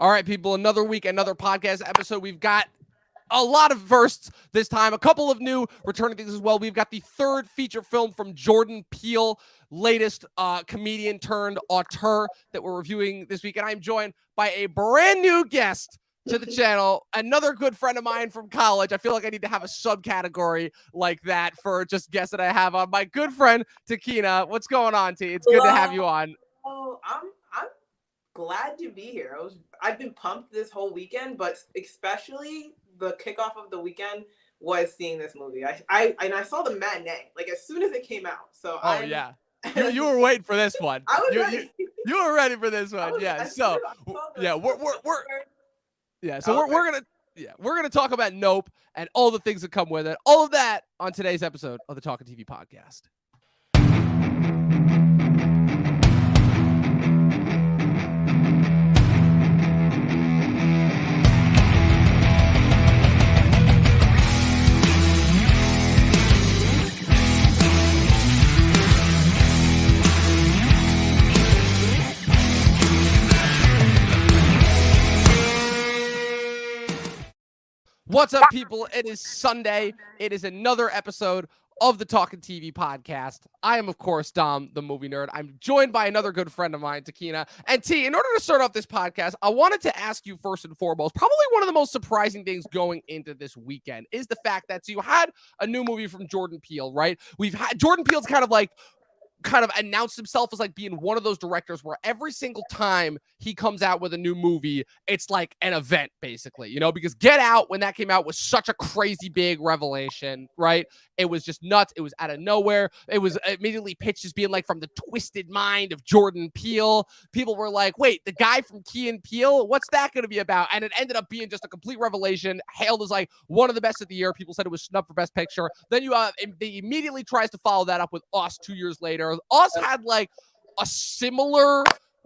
All right, people, another week, another podcast episode. We've got a lot of firsts this time, a couple of new returning things as well. We've got the third feature film from Jordan Peele, latest comedian turned auteur that we're reviewing this week. And I'm joined by a brand new guest to the channel, another good friend of mine from college. I feel like I need to have a subcategory like that for just guests that I have on. My good friend, Takeena. What's going on, T? It's good to have you on. Oh, I'm glad to be here. I've been pumped this whole weekend, but especially the kickoff of the weekend was seeing this movie. I saw the matinee like as soon as it came out. So yeah, you were waiting for this one. I was ready. You were ready for this one. Yeah. So yeah, we're gonna talk about Nope and all the things that come with it. All of that on today's episode of the Talking TV podcast. What's up, people? It is Sunday. It is another episode of the Talking TV podcast. I am, of course, Dom, the movie nerd. I'm joined by another good friend of mine, Takeena. And T, in order to start off this podcast, I wanted to ask you first and foremost, probably one of the most surprising things going into this weekend is the fact that you had a new movie from Jordan Peele, right? We've had Jordan Peele's kind of announced himself as like being one of those directors where every single time he comes out with a new movie, it's like an event, basically, you know, because Get Out, when that came out, was such a crazy big revelation, right? It was just nuts. It was out of nowhere. It was immediately pitched as being like from the twisted mind of Jordan Peele. People were like, wait, the guy from Key and Peele, what's that going to be about? And it ended up being just a complete revelation, hailed as like one of the best of the year. People said it was snubbed for Best Picture. Then they immediately tries to follow that up with Us 2 years later. Us had like a similar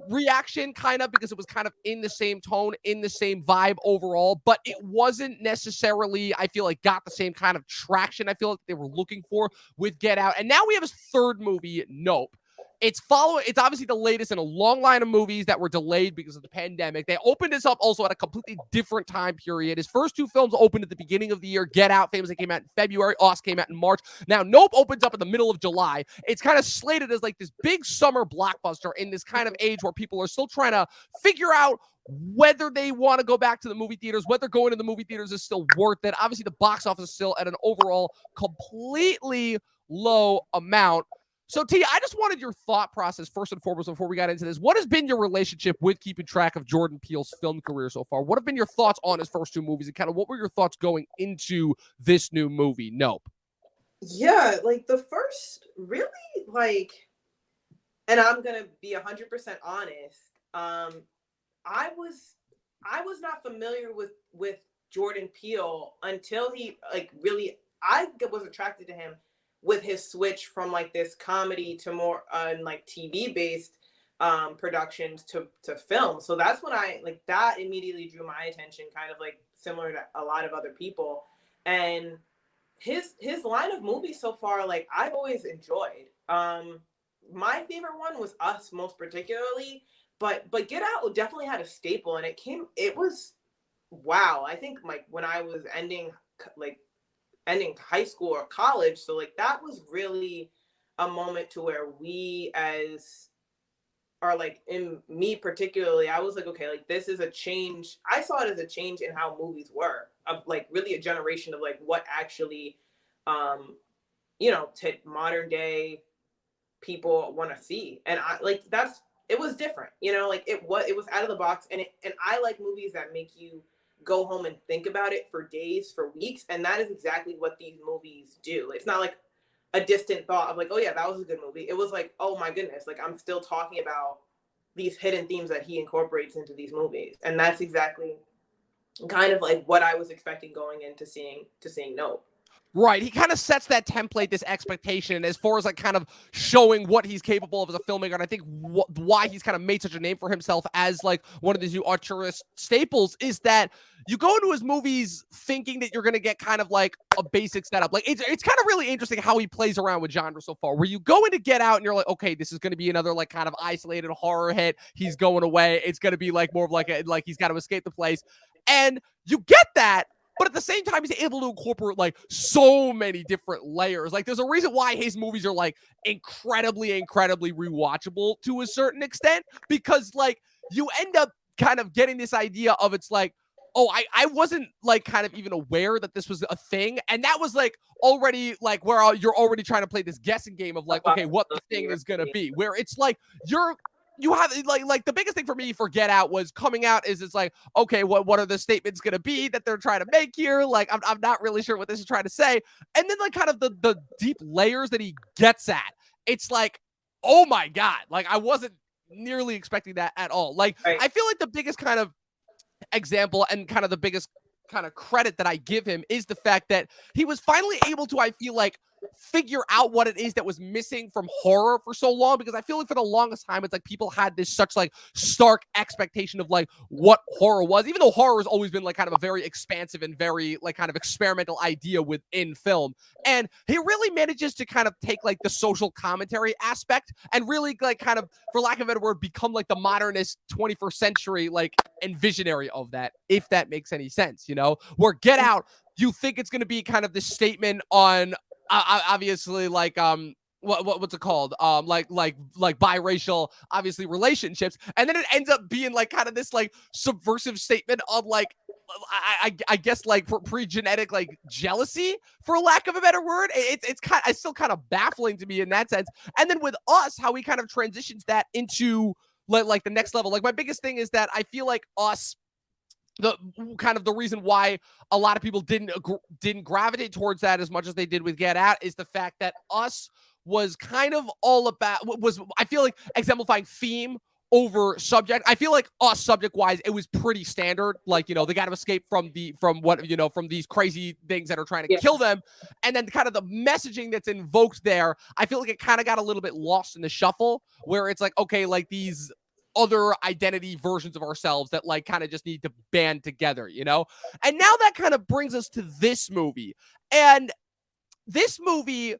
reaction kind of because it was kind of in the same tone, in the same vibe overall, but it wasn't necessarily, I feel like, got the same kind of traction I feel like they were looking for with Get Out. And now we have his third movie, Nope. It's obviously the latest in a long line of movies that were delayed because of the pandemic. They opened this up also at a completely different time period. His first two films opened at the beginning of the year. Get Out famously came out in February. Us came out in March. Now, Nope opens up in the middle of July. It's kind of slated as like this big summer blockbuster in this kind of age where people are still trying to figure out whether they want to go back to the movie theaters, whether going to the movie theaters is still worth it. Obviously, the box office is still at an overall completely low amount. So, T, I just wanted your thought process first and foremost before we got into this. What has been your relationship with keeping track of Jordan Peele's film career so far? What have been your thoughts on his first two movies, and kind of what were your thoughts going into this new movie, Nope? Yeah, like the first really and I'm gonna be 100% honest. I was not familiar with Jordan Peele until he I was attracted to him with his switch from like this comedy to more like TV based productions to film. So that's when that immediately drew my attention, kind of like similar to a lot of other people. And his line of movies so far, like I've always enjoyed. My favorite one was Us, most particularly, but Get Out definitely had a staple, and it was wow. I think like when I was ending high school or college. So like that was really a moment to where we as are like, in me particularly, I was like, okay, like this is a change. I saw it as a change in how movies were, of like really a generation of like what actually, to modern day people want to see. And I like, it was different, like it was out of the box. And I like movies that make you go home and think about it for days, for weeks. And that is exactly what these movies do. It's not like a distant thought of like, oh yeah, that was a good movie. It was like, oh my goodness, like I'm still talking about these hidden themes that he incorporates into these movies. And that's exactly kind of like what I was expecting going into seeing Nope. Right. He kind of sets that template, this expectation, as far as like kind of showing what he's capable of as a filmmaker. And I think why he's kind of made such a name for himself as like one of these new auteurist staples is that you go into his movies thinking that you're going to get kind of like a basic setup. Like it's kind of really interesting how he plays around with genre so far, where you go in to Get Out and you're like, okay, this is going to be another like kind of isolated horror hit. He's going away. It's going to be like more of like like he's got to escape the place. And you get that. But at the same time, he's able to incorporate like so many different layers. Like there's a reason why his movies are like incredibly rewatchable to a certain extent, because like you end up kind of getting this idea of it's like, oh, I wasn't like kind of even aware that this was a thing. And that was like already like where you're already trying to play this guessing game of like, okay, what the thing is going to be, where it's like you have like the biggest thing for me for Get Out was coming out is it's like, okay, what are the statements going to be that they're trying to make here? Like, I'm not really sure what this is trying to say. And then like kind of the deep layers that he gets at. It's like, oh my God, like I wasn't nearly expecting that at all. Like, Right. I feel like the biggest kind of example and kind of the biggest kind of credit that I give him is the fact that he was finally able to, I feel like, figure out what it is that was missing from horror for so long, because I feel like for the longest time it's like people had this such like stark expectation of like what horror was, even though horror has always been like kind of a very expansive and very like kind of experimental idea within film. And he really manages to kind of take like the social commentary aspect and really like kind of, for lack of a better word, become like the modernist 21st century like and visionary of that, if that makes any sense, you know, where Get Out, you think it's going to be kind of this statement on obviously like what's it called like biracial obviously relationships, and then it ends up being like kind of this like subversive statement on like I guess like pre-genetic like jealousy, for lack of a better word. It's still kind of baffling to me in that sense. And then with Us, how he kind of transitions that into like the next level. Like my biggest thing is that I feel like Us, the kind of the reason why a lot of people didn't gravitate towards that as much as they did with Get Out is the fact that Us was kind of all about was, I feel like, exemplifying theme over subject. I feel like Us, subject wise, it was pretty standard. Like, you know, they got to escape from what, you know, from these crazy things that are trying to kill them. And then kind of the messaging that's invoked there, I feel like it kind of got a little bit lost in the shuffle, where it's like, okay, like these other identity versions of ourselves that like kind of just need to band together, you know? And now that kind of brings us to this movie. And this movie,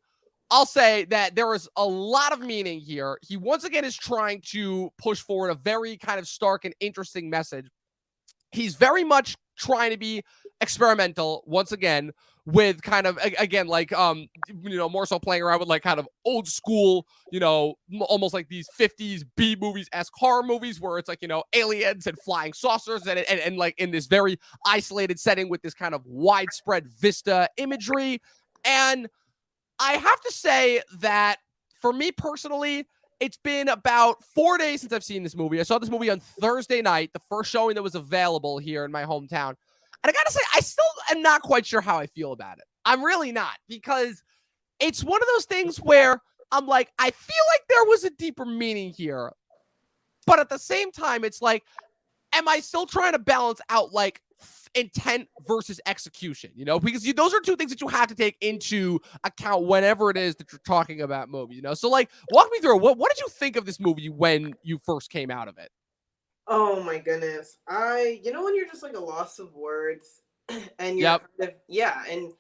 I'll say that there is a lot of meaning here. He once again is trying to push forward a very kind of stark and interesting message. He's very much trying to be experimental once again, with kind of again like you know, more so playing around with like kind of old school, you know, almost like these 50s B movies esque horror movies, where it's like, you know, aliens and flying saucers and like in this very isolated setting with this kind of widespread vista imagery. And I have to say that for me personally, it's been about 4 days since I've seen this movie. I saw this movie on Thursday night, the first showing that was available here in my hometown. And I gotta say, I still am not quite sure how I feel about it. I'm really not, because it's one of those things where I'm like, I feel like there was a deeper meaning here. But at the same time, it's like, am I still trying to balance out like intent versus execution, you know, because those are two things that you have to take into account whenever it is that you're talking about movies, you know? So like, walk me through what did you think of this movie when you first came out of it? Oh my goodness. You know, when you're just like a loss of words and you're Yep. kind of, yeah. And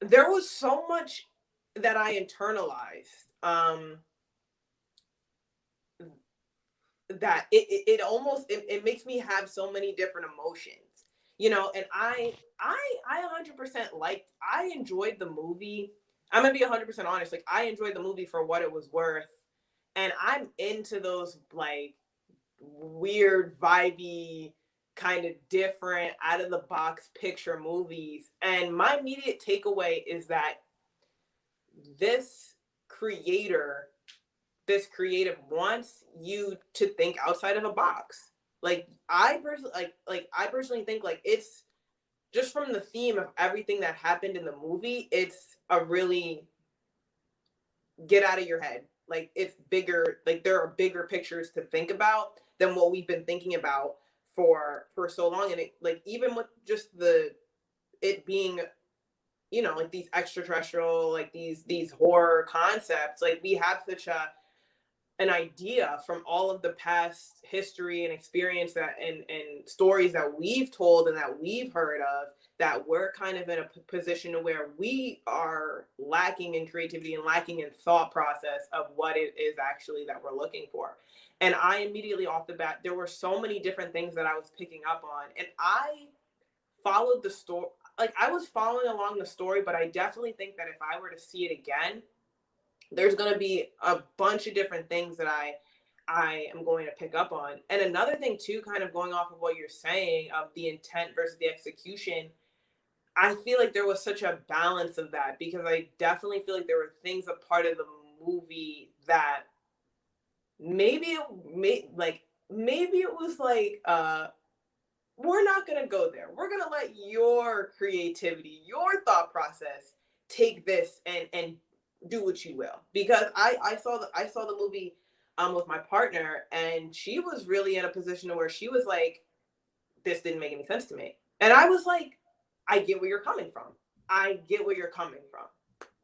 there was so much that I internalized, that it almost, it makes me have so many different emotions, you know. And I 100% liked, I enjoyed the movie. I'm gonna be 100% honest, like I enjoyed the movie for what it was worth. And I'm into those like weird vibey, kind of different, out of the box picture movies. And my immediate takeaway is that this creator, this creative wants you to think outside of a box. Like I personally I personally think like it's just from the theme of everything that happened in the movie, it's a really get out of your head. Like it's bigger, like there are bigger pictures to think about than what we've been thinking about for so long. And it, like, even with just it being you know, like these extraterrestrial, like these horror concepts, like we have such an idea from all of the past history and experience that and stories that we've told and that we've heard of, that we're kind of in a position where we are lacking in creativity and lacking in thought process of what it is actually that we're looking for. And I immediately off the bat, there were so many different things that I was picking up on, and I followed the story. Like I was following along the story, but I definitely think that if I were to see it again, there's going to be a bunch of different things that I am going to pick up on. And another thing too, kind of going off of what you're saying of the intent versus the execution, I feel like there was such a balance of that, because I definitely feel like there were things a part of the movie that maybe it was like we're not going to go there. We're going to let your creativity, your thought process take this and do what you will. Because I saw the movie with my partner, and she was really in a position where she was like, this didn't make any sense to me. And I was like, I get where you're coming from. I get where you're coming from.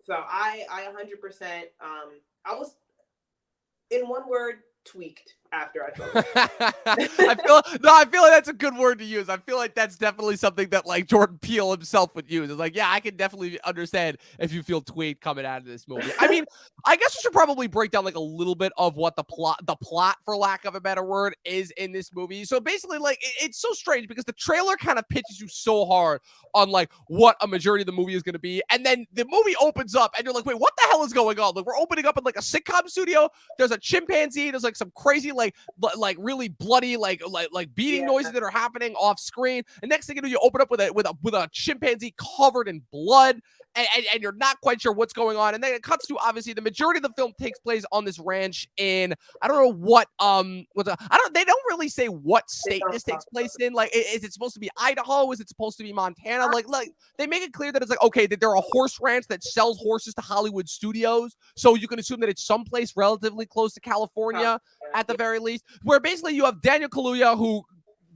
So I 100%, I was, in one word, tweaked after I saw it. I feel like that's a good word to use. I feel like that's definitely something that like Jordan Peele himself would use. It's like, yeah, I can definitely understand if you feel tweaked coming out of this movie. I mean, I guess we should probably break down like a little bit of what the plot, for lack of a better word, is in this movie. So basically, like, it's so strange because the trailer kind of pitches you so hard on like what a majority of the movie is going to be, and then the movie opens up and you're like, wait, what the hell is going on? Like, we're opening up in like a sitcom studio. There's a chimpanzee. There's like some crazy like really bloody like beating noises that are happening off screen. And next thing you know, you open up with a chimpanzee covered in blood, and you're not quite sure what's going on. And then it cuts to, obviously, the majority of the film takes place on this ranch in, I don't know what they don't really say what state this takes place in. Like, is it supposed to be Idaho? Is it supposed to be Montana? Like they make it clear that it's like, okay, that they're a horse ranch that sells horses to Hollywood studios, so you can assume that it's someplace relatively close to California at the very least, where basically you have Daniel Kaluuya, who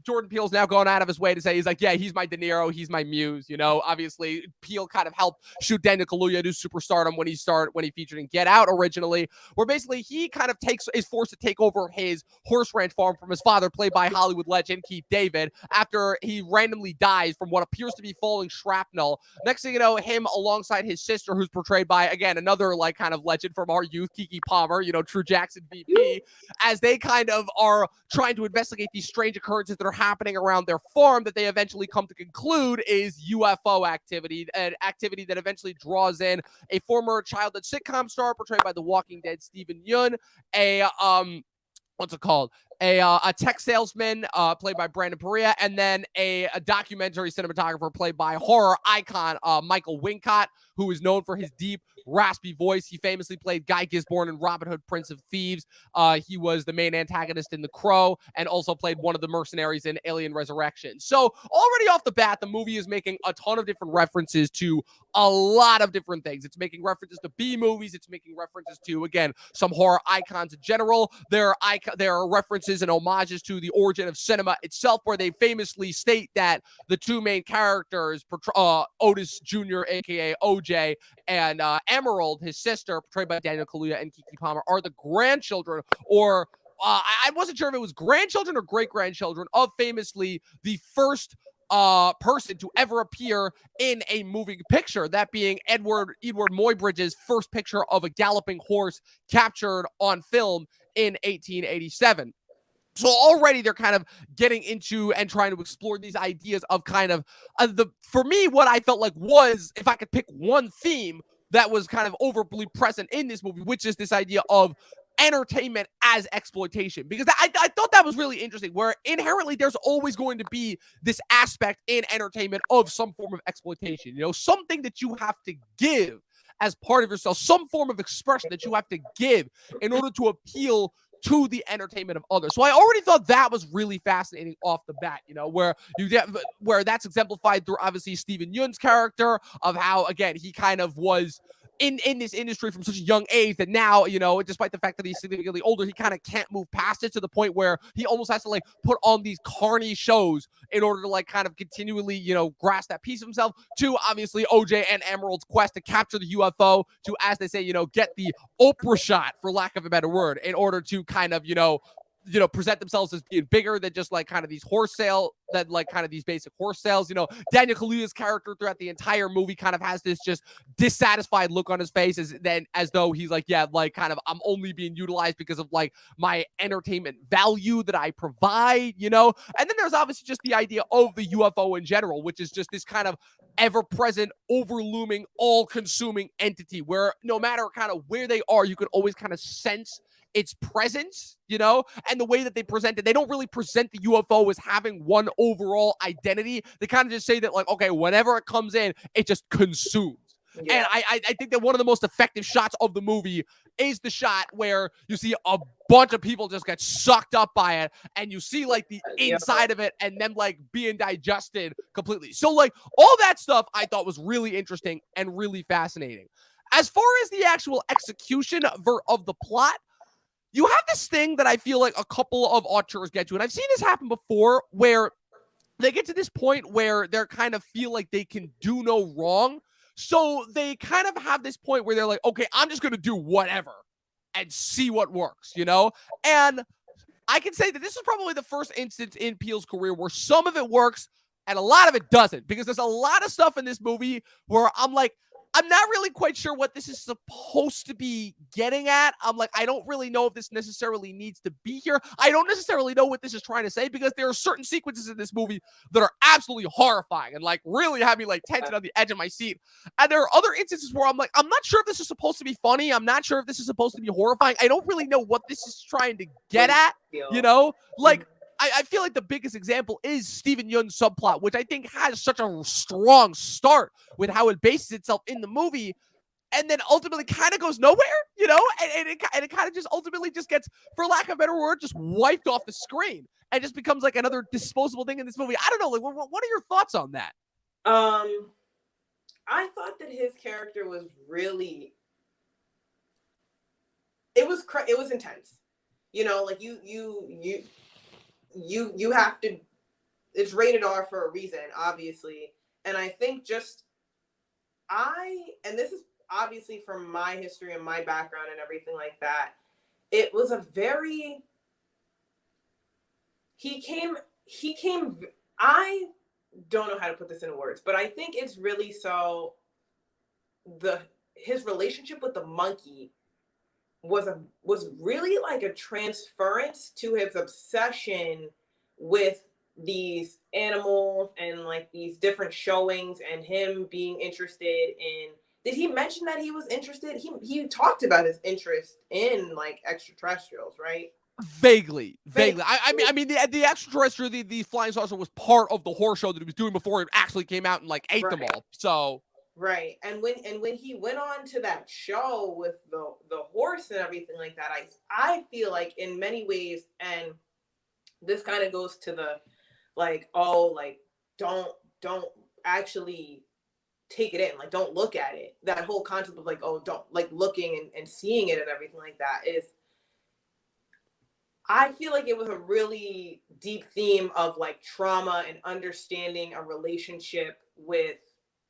Jordan Peele's now going out of his way to say, he's like, yeah, he's my De Niro, he's my muse. You know, obviously Peele kind of helped shoot Daniel Kaluuya to superstardom when he featured in Get Out originally, where basically he kind of is forced to take over his horse ranch farm from his father, played by Hollywood legend Keith David, after he randomly dies from what appears to be falling shrapnel. Next thing you know, him alongside his sister, who's portrayed by, again, another like kind of legend from our youth, Keke Palmer, you know, True Jackson VP, as they kind of are trying to investigate these strange occurrences that are happening around their farm, that they eventually come to conclude is UFO activity, an activity that eventually draws in a former childhood sitcom star portrayed by The Walking Dead Steven Yeun, a tech salesman played by Brandon Perea, and then a documentary cinematographer played by horror icon Michael Wincott, who is known for his deep, raspy voice. He famously played Guy Gisborne in Robin Hood, Prince of Thieves. He was the main antagonist in The Crow, and also played one of the mercenaries in Alien Resurrection. So already off the bat, the movie is making a ton of different references to a lot of different things. It's making references to B movies. It's making references to, again, some horror icons in general. There are references and homages to the origin of cinema itself, where they famously state that the two main characters, Otis Jr., aka OJ, and Emerald, his sister, portrayed by Daniel Kaluuya and Keke Palmer, are the grandchildren, or I wasn't sure if it was grandchildren or great-grandchildren of famously the first person to ever appear in a moving picture, that being Edward Muybridge's first picture of a galloping horse captured on film in 1887. So already they're kind of getting into and trying to explore these ideas of kind of for me, what I felt like was, if I could pick one theme that was kind of overly present in this movie, which is this idea of entertainment as exploitation. Because I thought that was really interesting, where inherently there's always going to be this aspect in entertainment of some form of exploitation, you know, something that you have to give as part of yourself, some form of expression that you have to give in order to appeal to the entertainment of others. So I already thought that was really fascinating off the bat, you know, where that's exemplified through obviously Steven Yeun's character, of how, again, he kind of was in this industry from such a young age that now, despite the fact that he's significantly older, he kind of can't move past it to the point where he almost has to like put on these carny shows in order to like kind of continually, grasp that piece of himself, to obviously OJ and Emerald's quest to capture the UFO, to, as they say, get the Oprah shot, for lack of a better word, in order to kind of, present themselves as being bigger than just like kind of these these basic horse sales. Daniel Kaluuya's character throughout the entire movie kind of has this just dissatisfied look on his face, as though he's like, yeah, like kind of, I'm only being utilized because of like my entertainment value that I provide, And then there's obviously just the idea of the UFO in general, which is just this kind of ever-present, overlooming, all-consuming entity where no matter kind of where they are, you can always kind of sense its presence, and the way that they present it. They don't really present the UFO as having one overall identity. They kind of just say that, like, okay, whenever it comes in, it just consumes. Yeah. And I think that one of the most effective shots of the movie is the shot where you see a bunch of people just get sucked up by it, and you see like the inside of it and them like being digested completely. So like all that stuff I thought was really interesting and really fascinating. As far as the actual execution of the plot, you have this thing that I feel like a couple of auteurs get to, and I've seen this happen before, where they get to this point where they kind of feel like they can do no wrong. So they kind of have this point where they're like, okay, I'm just going to do whatever and see what works, And I can say that this is probably the first instance in Peele's career where some of it works and a lot of it doesn't, because there's a lot of stuff in this movie where I'm like, I'm not really quite sure what this is supposed to be getting at. I'm like, I don't really know if this necessarily needs to be here. I don't necessarily know what this is trying to say, because there are certain sequences in this movie that are absolutely horrifying and like really have me like tense on the edge of my seat. And there are other instances where I'm like, I'm not sure if this is supposed to be funny. I'm not sure if this is supposed to be horrifying. I don't really know what this is trying to get at, Like, I feel like the biggest example is Steven Yeun's subplot, which I think has such a strong start with how it bases itself in the movie, and then ultimately kind of goes nowhere, and it kind of just ultimately just gets, for lack of a better word, just wiped off the screen and just becomes like another disposable thing in this movie. I don't know, like, what are your thoughts on that? I thought that his character was really, it was intense, like you have to, it's rated R for a reason, obviously. And I think and this is obviously from my history and my background and everything like that, it was a very, he came, I don't know how to put this into words, but I think it's really so, his relationship with the monkey was really like a transference to his obsession with these animals and like these different showings, and him being interested in, did he mention that he was interested? He talked about his interest in like extraterrestrials, right? Vaguely. I mean, the extraterrestrial, the flying saucer was part of the horror show that he was doing before it actually came out and like ate them all. So. Right. And when he went on to that show with the horse and everything like that, I feel like in many ways, and this kind of goes to the like, oh, like don't actually take it in, like don't look at it. That whole concept of like, oh, don't like looking and seeing it and everything like that is, I feel like it was a really deep theme of like trauma and understanding a relationship with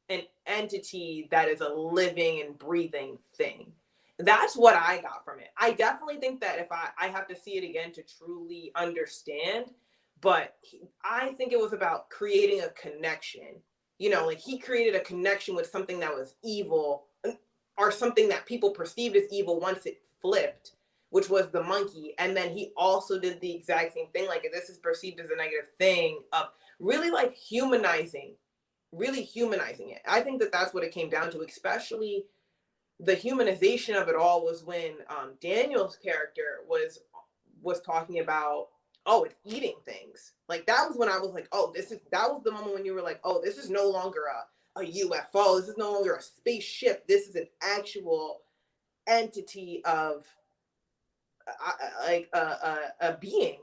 an entity that is a living and breathing thing. That's what I got from it. I definitely think that if I have to see it again to truly understand, but I think it was about creating a connection. Like he created a connection with something that was evil, or something that people perceived as evil once it flipped, which was the monkey. And then he also did the exact same thing. Like, this is perceived as a negative thing, of really like humanizing it. I think that that's what it came down to, especially the humanization of it all was when Daniel's character was talking about, oh, it's eating things. Like, that was when I was like, oh, that was the moment when you were like, oh, this is no longer a UFO. This is no longer a spaceship. This is an actual entity of like a being,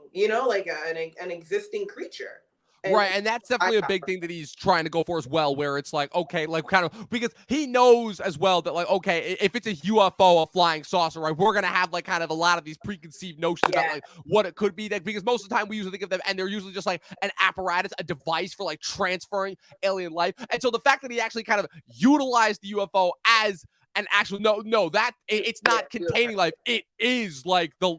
like an existing creature. And Right, and that's I definitely a got big thing that he's trying to go for as well, where it's like, okay, like kind of because he knows as well that like, okay, if it's a UFO, a flying saucer, right, we're gonna have like kind of a lot of these preconceived notions about yeah, like what it could be. That because most of the time we usually think of them, and they're usually just like an apparatus, a device for like transferring alien life. And so the fact that he actually kind of utilized the UFO as an actual no that it's yeah, not containing life, it is like the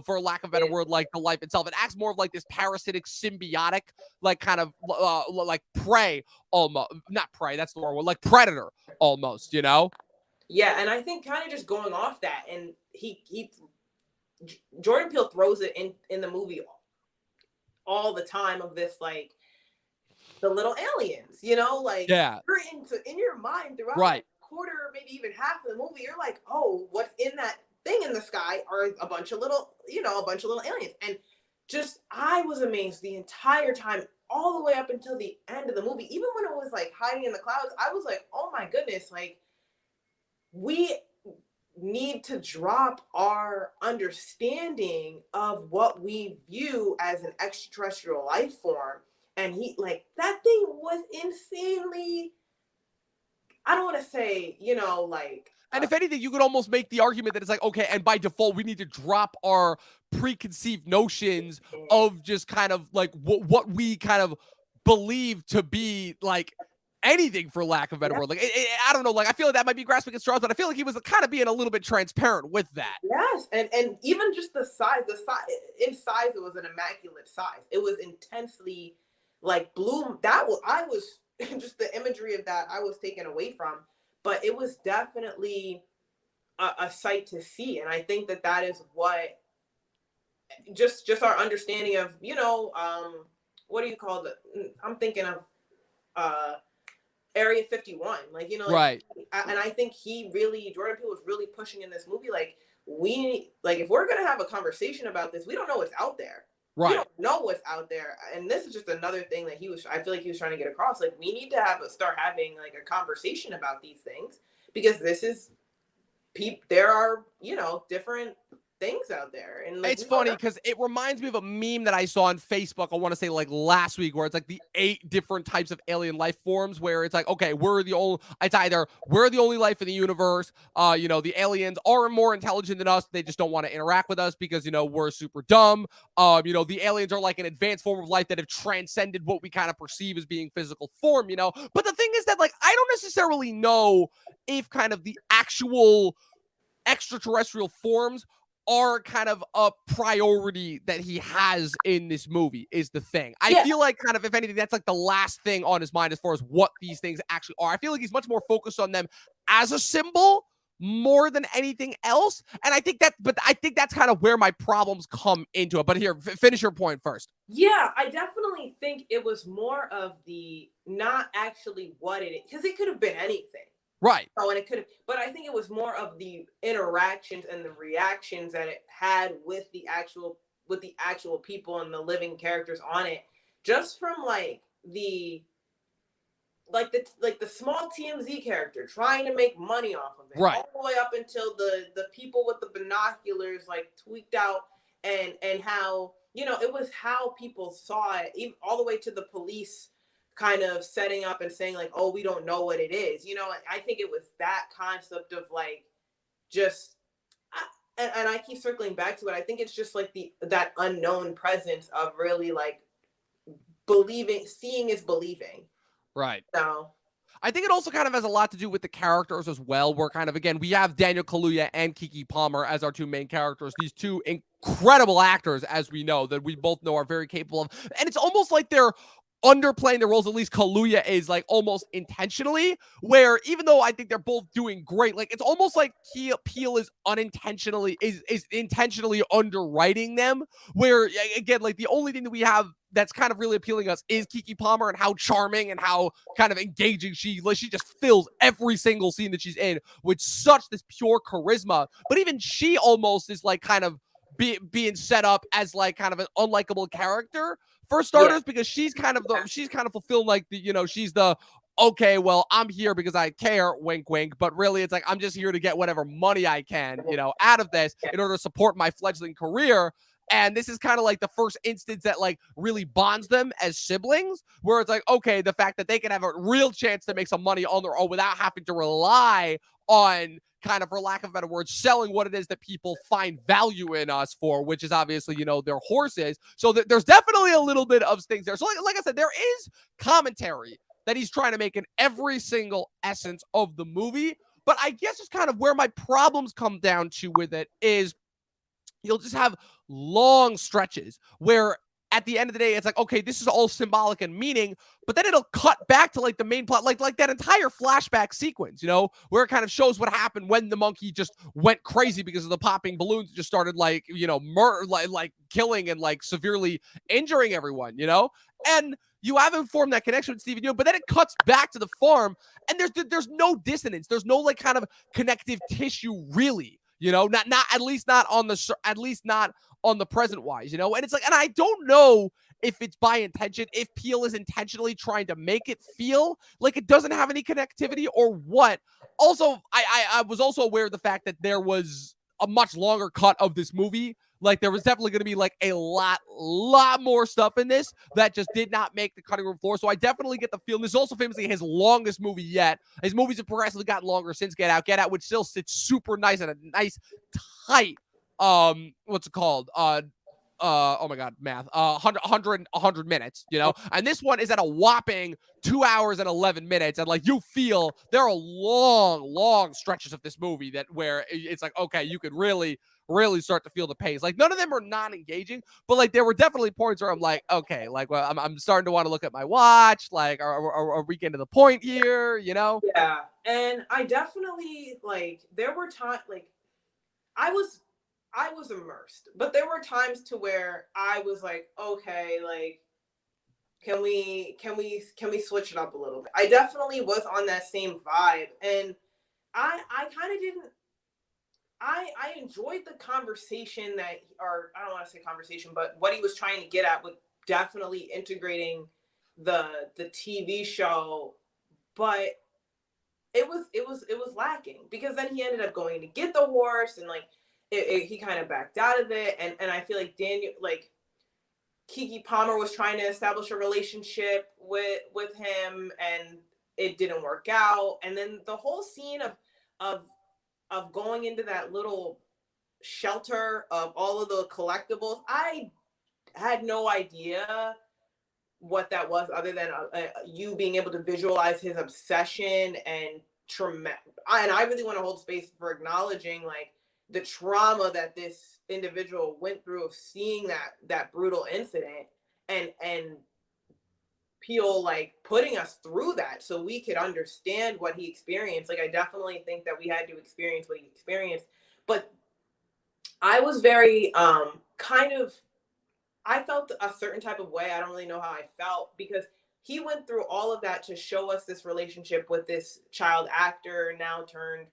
for lack of a better it, word, like the life itself. It acts more of like this parasitic symbiotic like kind of like prey, almost not prey, that's the wrong word, like predator almost, yeah. And I think kind of just going off that, and he Jordan Peele throws it in the movie all the time of this like the little aliens, like Yeah, you're in your mind throughout like right. quarter, maybe even half of the movie, you're like, oh, what's in that thing in the sky are a bunch of little, aliens. And just I was amazed the entire time, all the way up until the end of the movie, even when it was like hiding in the clouds, I was like, oh my goodness, like we need to drop our understanding of what we view as an extraterrestrial life form. And he like that thing was insanely, I don't want to say, like And if anything, you could almost make the argument that it's like, okay, and by default, we need to drop our preconceived notions of just kind of like what we kind of believe to be like anything, for lack of a better yeah, word. Like, I don't know. Like, I feel like that might be grasping at straws, but I feel like he was kind of being a little bit transparent with that. yes, and even just the size in size, it was an immaculate size. It was intensely like blue. I was just the imagery of that I was taken away from, but it was definitely a sight to see. And I think that is what just our understanding of, what do you call I'm thinking of uh Area 51, like, like, Right. and I think Jordan Peele was really pushing in this movie, like, if we're gonna have a conversation about this, we don't know what's out there. We Right. don't know what's out there, and this is just another thing that I feel like he was trying to get across. Like, we need to start having like a conversation about these things, because this is there are different things out there, and like It's funny because it reminds me of a meme that I saw on Facebook. I want to say like last week, where it's like the 8 different types of alien life forms. Where it's like, okay, it's either we're the only life in the universe. The aliens are more intelligent than us. They just don't want to interact with us because we're super dumb. The aliens are like an advanced form of life that have transcended what we kind of perceive as being physical form. But the thing is that like I don't necessarily know if kind of the actual extraterrestrial forms are kind of a priority that he has in this movie is the thing. I yeah, feel like kind of, if anything, that's like the last thing on his mind as far as what these things actually are. I feel like he's much more focused on them as a symbol more than anything else. And I think that's kind of where my problems come into it. But here, finish your point first. yeah, I definitely think it was more of the not actually what it is, because it could have been anything. Right. Oh, and it could have, but I think it was more of the interactions and the reactions that it had with the actual people and the living characters on it, just from the small TMZ character trying to make money off of it, Right. all the way up until the people with the binoculars like tweaked out, and how it was how people saw it, even all the way to the police kind of setting up and saying like, oh, we don't know what it is. I think it was that concept of like just and I keep circling back to it. I think it's just like that unknown presence of really like believing, seeing is believing. Right. So I think it also kind of has a lot to do with the characters as well, where kind of, again, we have Daniel Kaluuya and Keke Palmer as our 2 main characters. These 2 incredible actors, as we know, that we both know are very capable of. And it's almost like they're underplaying their roles, at least Kaluuya is, like, almost intentionally, where even though I think they're both doing great, like, it's almost like Key Peele is intentionally underwriting them, where, again, like, the only thing that we have that's kind of really appealing to us is Keke Palmer and how charming and how kind of engaging she just fills every single scene that she's in with such this pure charisma. But even she almost is like kind of being set up as like kind of an unlikable character for starters, because she's kind of fulfilling like she's the okay, well, I'm here because I care, wink, wink, but really it's like I'm just here to get whatever money I can, out of this in order to support my fledgling career. And this is kind of like the first instance that like really bonds them as siblings, where it's like, okay, the fact that they can have a real chance to make some money on their own without having to rely on kind of, for lack of a better word, selling what it is that people find value in us for, which is obviously, you know, their horses. So there's definitely a little bit of things there. So like I said, there is commentary that he's trying to make in every single essence of the movie. But I guess it's kind of where my problems come down to with it is you'll just have long stretches where at the end of the day, it's like, okay, this is all symbolic and meaning, but then it'll cut back to like the main plot, like that entire flashback sequence, you know, where it kind of shows what happened when the monkey just went crazy because of the popping balloons, just started like, you know, like killing and like severely injuring everyone, you know, and you haven't formed that connection with Steven Yeun, but then it cuts back to the farm, and there's no dissonance, there's no like kind of connective tissue really. You know, not at least not on the present wise, you know, and it's like, and I don't know if it's by intention, if Peele is intentionally trying to make it feel like it doesn't have any connectivity or what. Also, I was also aware of the fact that there was a much longer cut of this movie. Like there was definitely going to be like a lot more stuff in this that just did not make the cutting room floor. So I definitely get the feeling this is also famously his longest movie yet. His movies have progressively gotten longer since Get Out. Get Out, which still sits super nice and a nice tight, what's it called? Oh my God, math. 100 minutes, you know? And this one is at a whopping 2 hours and 11 minutes. And like, you feel there are long stretches of this movie that where it's like, okay, you could really start to feel the pace. Like none of them are non-engaging, but like there were definitely points where I'm like, okay, like well, I'm starting to want to look at my watch. Like, are we getting to the point here? You know? Yeah, and I definitely like there were times like I was immersed, but there were times to where I was like, okay, like can we switch it up a little bit? I definitely was on that same vibe, and I kind of didn't. I enjoyed the conversation that, or I don't want to say conversation, but what he was trying to get at with definitely integrating the TV show, but it was lacking because then he ended up going to get the horse and like he kind of backed out of it, and I feel like Daniel like Keke Palmer was trying to establish a relationship with him and it didn't work out, and then the whole scene of going into that little shelter of all of the collectibles, I had no idea what that was other than you being able to visualize his obsession and trauma. And I really want to hold space for acknowledging like the trauma that this individual went through of seeing that brutal incident, and Peele like putting us through that so we could understand what he experienced. Like I definitely think that we had to experience what he experienced, but I was very kind of I felt a certain type of way. I don't really know how I felt because he went through all of that to show us this relationship with this child actor now turned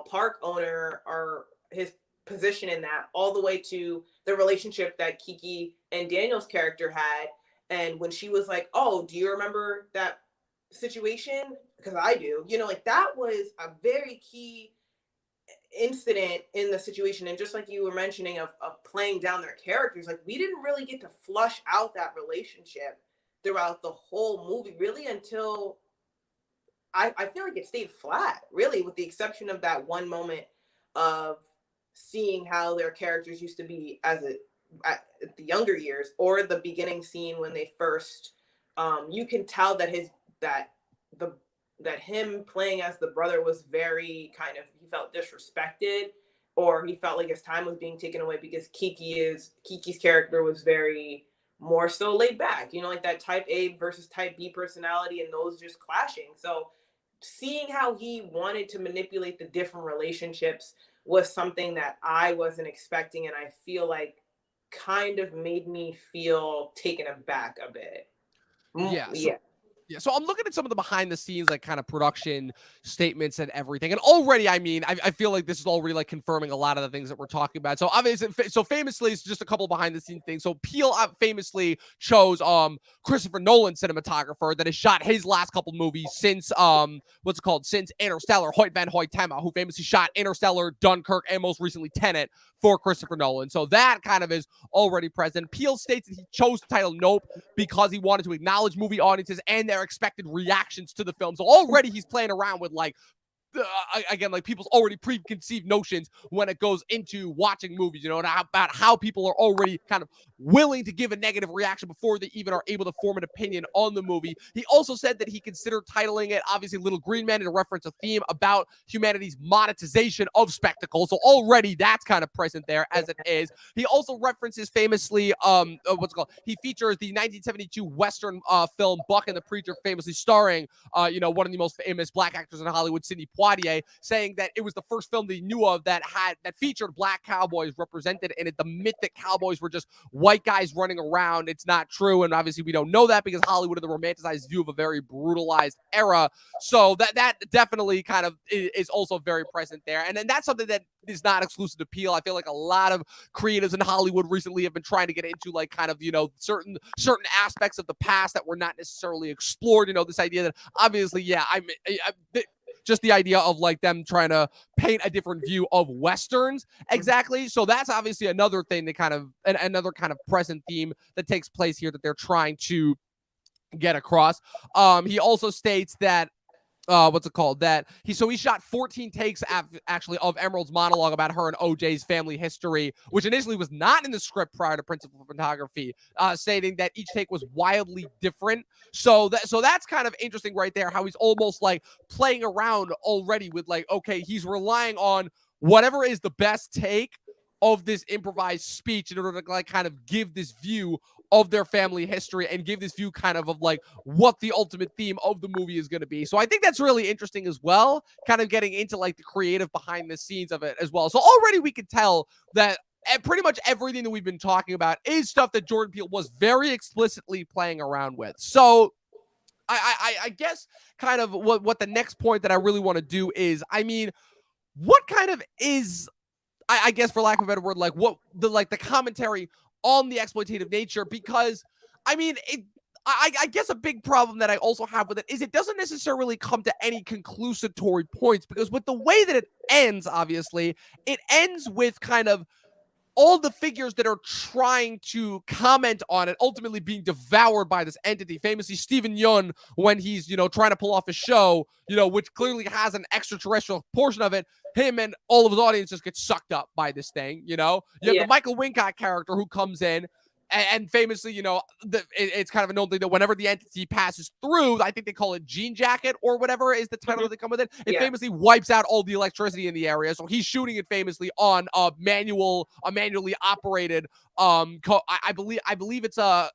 park owner, or his position in that, all the way to the relationship that Keke and Daniel's character had. And when she was like, "Oh, do you remember that situation?" Because I do. Like that was a very key incident in the situation. And just like you were mentioning of playing down their characters, like we didn't really get to flush out that relationship throughout the whole movie really until I feel like it stayed flat, really, with the exception of that one moment of seeing how their characters used to be at the younger years, or the beginning scene when they first. You can tell that that him playing as the brother was very kind of, he felt disrespected, or he felt like his time was being taken away because Kiki's character was very more so laid back, like that type A versus type B personality, and those just clashing. So seeing how he wanted to manipulate the different relationships was something that I wasn't expecting, and I feel like kind of made me feel taken aback a bit. Yeah. So, Yeah. Yeah, so I'm looking at some of the behind the scenes, like kind of production statements and everything. And already, I mean, I feel like this is already like confirming a lot of the things that we're talking about. So obviously, so famously, it's just a couple behind the scenes things. So Peele famously chose Christopher Nolan cinematographer that has shot his last couple movies since what's it called? Since Interstellar, Hoyt van Hoytema, who famously shot Interstellar, Dunkirk, and most recently Tenet for Christopher Nolan. So that kind of is already present. Peele states that he chose the title Nope because he wanted to acknowledge movie audiences and their expected reactions to the film. So already he's playing around with like again, like people's already preconceived notions when it goes into watching movies, about how people are already kind of willing to give a negative reaction before they even are able to form an opinion on the movie. He also said that he considered titling it, obviously, Little Green Men, in a reference, a theme about humanity's monetization of spectacle. So already that's kind of present there as it is. He also references famously, what's it called? He features the 1972 Western film Buck and the Preacher, famously starring, one of the most famous black actors in Hollywood, Sidney Poitier, saying that it was the first film that he knew of that featured black cowboys represented in it. The myth that cowboys were just white guys running around, it's not true, and obviously we don't know that because Hollywood had the romanticized view of a very brutalized era. So that definitely kind of is also very present there, and then that's something that is not exclusive to Peele. I feel like a lot of creatives in Hollywood recently have been trying to get into like kind of certain aspects of the past that were not necessarily explored. This idea that obviously, yeah, just the idea of like them trying to paint a different view of Westerns. Exactly. So that's obviously another thing that another kind of present theme that takes place here that they're trying to get across. He also states that he shot 14 takes actually of Emerald's monologue about her and OJ's family history, which initially was not in the script prior to principal photography, stating that each take was wildly different. So that's kind of interesting right there, how he's almost like playing around already with like, okay, he's relying on whatever is the best take of this improvised speech in order to like kind of give this view of their family history and give this view kind of like what the ultimate theme of the movie is going to be. So I think that's really interesting as well, kind of getting into like the creative behind the scenes of it as well. So already we can tell that pretty much everything that we've been talking about is stuff that Jordan Peele was very explicitly playing around with. So I guess kind of what the next point that I really want to do is, I mean, what kind of is, I guess for lack of a better word, like what the commentary on the exploitative nature, because I mean, I guess a big problem that I also have with it is it doesn't necessarily come to any conclusatory points, because with the way that it ends, obviously, it ends with kind of all the figures that are trying to comment on it ultimately being devoured by this entity. Famously, Steven Yeun, when he's, trying to pull off a show, which clearly has an extraterrestrial portion of it, him and all of his audience just get sucked up by this thing, You have the Michael Wincott character who comes in, and famously, it's kind of a known thing that whenever the entity passes through, I think they call it Jean Jacket or whatever is the title that they come with it. It famously wipes out all the electricity in the area. So he's shooting it famously on a manually operated. I believe it's a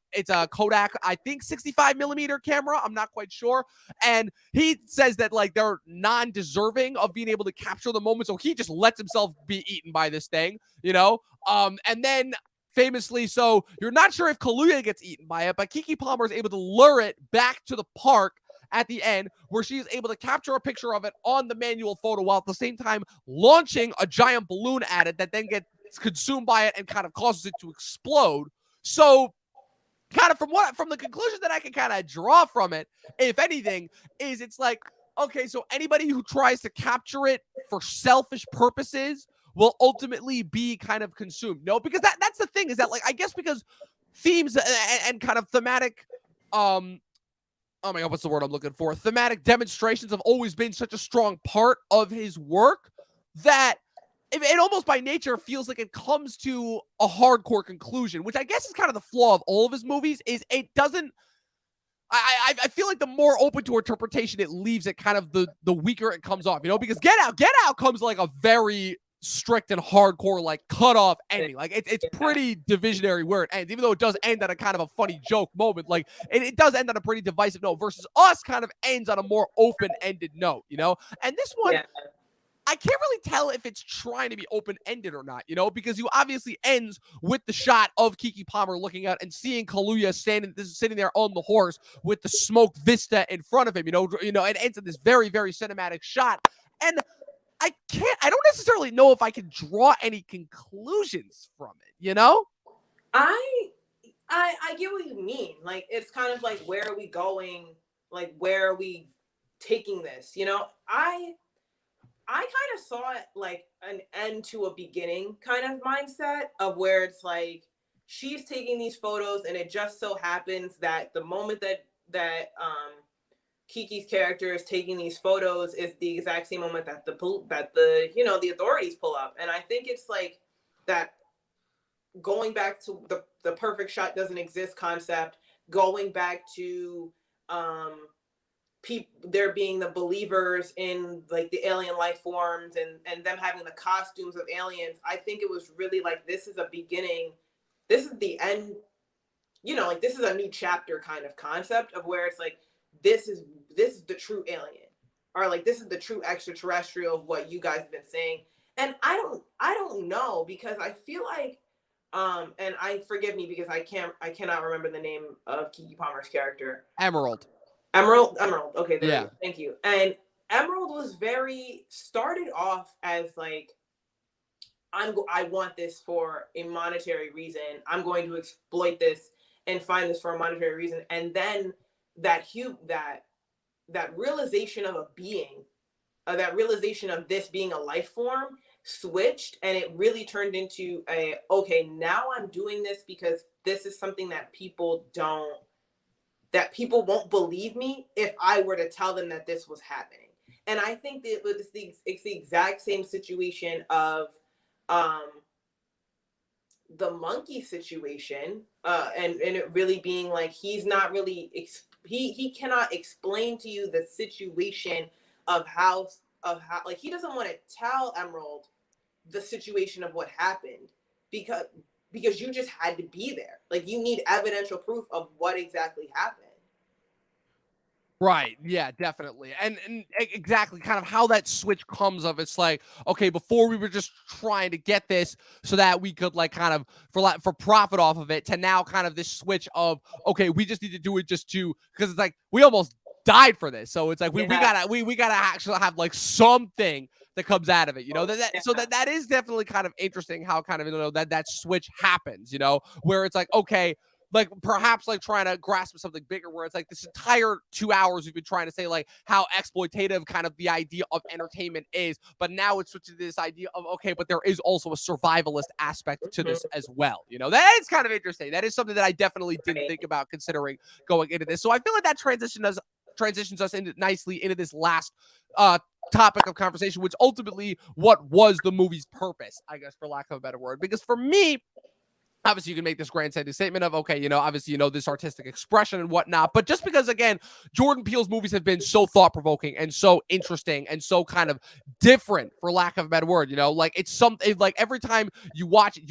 Kodak, I think 65 millimeter camera. I'm not quite sure. And he says that like they're non-deserving of being able to capture the moment. So he just lets himself be eaten by this thing, and then famously, so you're not sure if Kaluuya gets eaten by it, but Keke Palmer is able to lure it back to the park at the end, where she is able to capture a picture of it on the manual photo while at the same time launching a giant balloon at it that then gets consumed by it and kind of causes it to explode. So kind of from the conclusion that I can kind of draw from it, if anything, is it's like, okay, so anybody who tries to capture it for selfish purposes will ultimately be kind of consumed. No, because that's the thing, is that like, I guess because themes and kind of thematic, oh my God, what's the word I'm looking for? Thematic demonstrations have always been such a strong part of his work that it almost by nature feels like it comes to a hardcore conclusion, which I guess is kind of the flaw of all of his movies, is it doesn't, I feel like the more open to interpretation it leaves it, kind of the weaker it comes off, because Get Out comes like a very strict and hardcore, like cut off ending. Like it's pretty divisionary where it ends, even though it does end at a kind of a funny joke moment. Like it does end on a pretty divisive note, versus Us kind of ends on a more open-ended note, And this one, I can't really tell if it's trying to be open-ended or not, because you obviously ends with the shot of Keke Palmer looking out and seeing Kaluuya sitting there on the horse with the smoke vista in front of him, it ends in this very, very cinematic shot. And I don't necessarily know if I can draw any conclusions from it. I I get what you mean. Like, it's kind of like, where are we going? Like, where are we taking this? I kind of saw it like an end to a beginning kind of mindset of where it's like she's taking these photos, and it just so happens that the moment that Keke's character is taking these photos is the exact same moment that the authorities pull up. And I think it's like that, going back to the perfect shot doesn't exist concept, going back to there being the believers in like the alien life forms, and them having the costumes of aliens. I think it was really like, this is a beginning, this is the end, like this is a new chapter kind of concept of where it's like, this is the true alien, or like this is the true extraterrestrial of what you guys have been saying. And I don't know, because I feel like and forgive me because I cannot remember the name of Keke Palmer's character. Emerald. Okay, there Yeah. you go. Thank you. And Emerald was started off as like, I want this for a monetary reason. I'm going to exploit this and find this for a monetary reason. And then that realization of a being, that realization of this being a life form switched, and it really turned into okay, now I'm doing this because this is something that people won't believe me if I were to tell them that this was happening. And I think that it's the exact same situation of the monkey situation, and it really being like, he's not really he cannot explain to you the situation of how like, he doesn't want to tell Emerald the situation of what happened, because you just had to be there. Like, you need evidential proof of what exactly happened. Right. Yeah, definitely. And exactly kind of how that switch comes of, it's like, okay, before we were just trying to get this so that we could like kind of for profit off of it, to now kind of this switch of, okay, we just need to do it because it's like we almost died for this. So it's like we gotta actually have like something that comes out of it, so that is definitely kind of interesting how kind of, that switch happens, where it's like, okay, like perhaps like trying to grasp something bigger, where it's like this entire 2 hours we've been trying to say like how exploitative kind of the idea of entertainment is, but now it's switching to this idea of, okay, but there is also a survivalist aspect to this as well. That is kind of interesting. That is something that I definitely didn't think about considering going into this. So I feel like that transitions us nicely into this last topic of conversation, which ultimately what was the movie's purpose, I guess, for lack of a better word. Because for me, obviously you can make this grand statement of, okay, obviously, this artistic expression and whatnot, but just because, again, Jordan Peele's movies have been so thought-provoking and so interesting and so kind of different, for lack of a better word, like it's something like every time you watch it,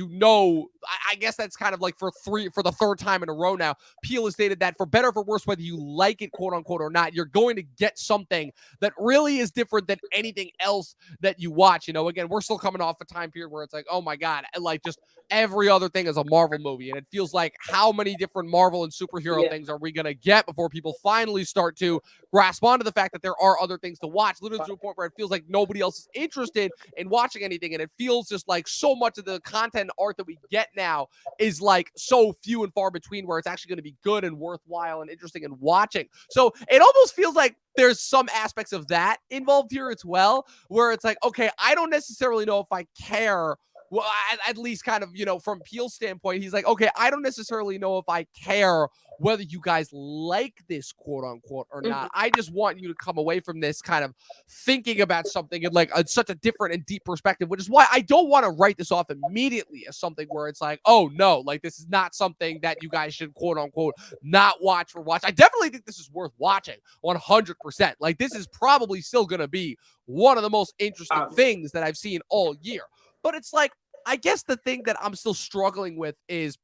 I guess that's kind of like for the third time in a row now, Peele has stated that for better or for worse, whether you like it, quote unquote, or not, you're going to get something that really is different than anything else that you watch. Again, we're still coming off a time period where it's like, oh my God, like just every other thing is a Marvel movie. And it feels like, how many different Marvel and superhero things are we going to get before people finally start to grasp onto the fact that there are other things to watch, literally to a point where it feels like nobody else is interested in watching anything. And it feels just like so much of the content and art that we get now is like so few and far between, where it's actually going to be good and worthwhile and interesting and watching. So it almost feels like there's some aspects of that involved here as well, where it's like, okay, I don't necessarily know if I care. Well, at least kind of, from Peele's standpoint, he's like, okay, I don't necessarily know if I care whether you guys like this, quote unquote, or not. I just want you to come away from this kind of thinking about something in like such a different and deep perspective, which is why I don't want to write this off immediately as something where it's like, oh no, like this is not something that you guys should, quote unquote, not watch for watch. I definitely think this is worth watching 100%. Like, this is probably still going to be one of the most interesting things that I've seen all year. But it's like, I guess the thing that I'm still struggling with is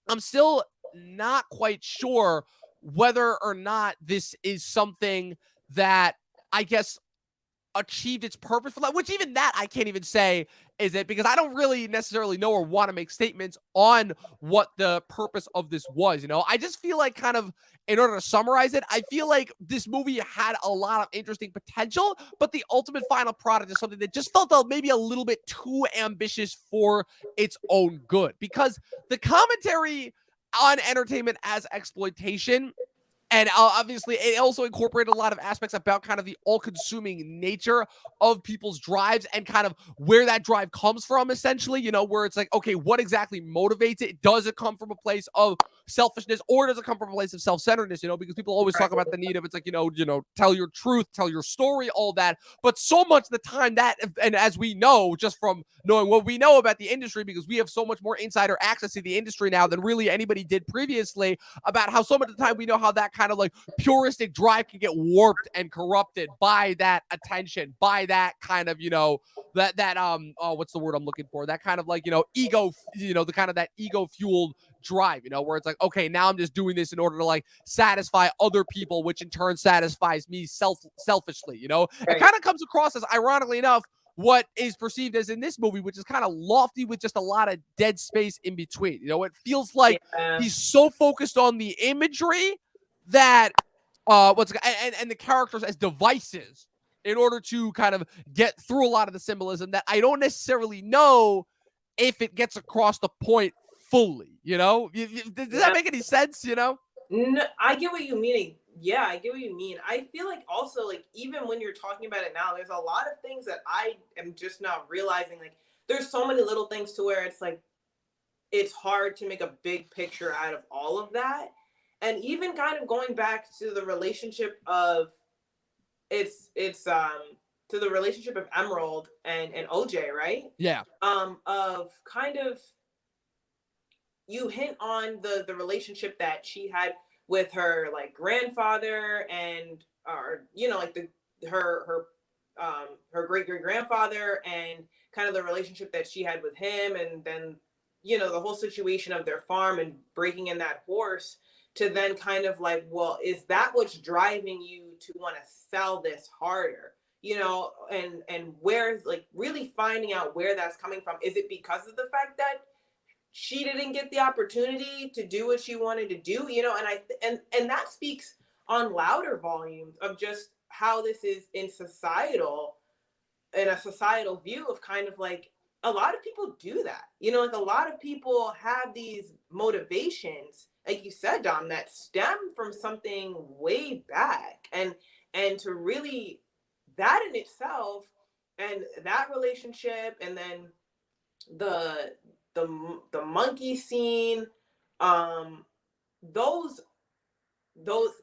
I'm still not quite sure whether or not this is something that, I guess, achieved its purpose for that, which even that I can't even say is it, because I don't really necessarily know or want to make statements on what the purpose of this was. I just feel like, kind of, in order to summarize it, I feel like this movie had a lot of interesting potential, but the ultimate final product is something that just felt maybe a little bit too ambitious for its own good, because the commentary on entertainment as exploitation, and obviously, it also incorporated a lot of aspects about kind of the all-consuming nature of people's drives and kind of where that drive comes from, essentially, where it's like, okay, what exactly motivates it? Does it come from a place of selfishness, or does it come from a place of self-centeredness? Because people always talk about the need of, it's like, tell your truth, tell your story, all that. But so much of the time that, and as we know, just from knowing what we know about the industry, because we have so much more insider access to the industry now than really anybody did previously, about how so much of the time we know how that kind of like puristic drive can get warped and corrupted by that attention, by that kind of, what's the word I'm looking for? That kind of like, ego, the kind of that ego fueled drive, where it's like, okay, now I'm just doing this in order to like satisfy other people, which in turn satisfies me selfishly, It kind of comes across as, ironically enough, what is perceived as in this movie, which is kind of lofty with just a lot of dead space in between. It feels like he's so focused on the imagery that and the characters as devices in order to kind of get through a lot of the symbolism, that I don't necessarily know if it gets across the point fully. Does that make any sense? No, I get what you mean. Yeah, I get what you mean. I feel like also, like, even when you're talking about it now, there's a lot of things that I am just not realizing. Like, there's so many little things to where it's like, it's hard to make a big picture out of all of that. And even kind of going back to the relationship of to the relationship of Emerald and OJ, right? Yeah. Of kind of, you hint on the relationship that she had with her like grandfather, and like her great great grandfather, and kind of the relationship that she had with him, and then the whole situation of their farm and breaking in that horse, to then kind of like, well, is that what's driving you to want to sell this harder? And where's, like, really finding out where that's coming from. Is it because of the fact that she didn't get the opportunity to do what she wanted to do? And that speaks on louder volumes of just how this is in a societal view of kind of like, a lot of people do that. Like, a lot of people have these motivations, like you said, Dom, that stem from something way back. And to really, that in itself, and that relationship, and then the monkey scene, those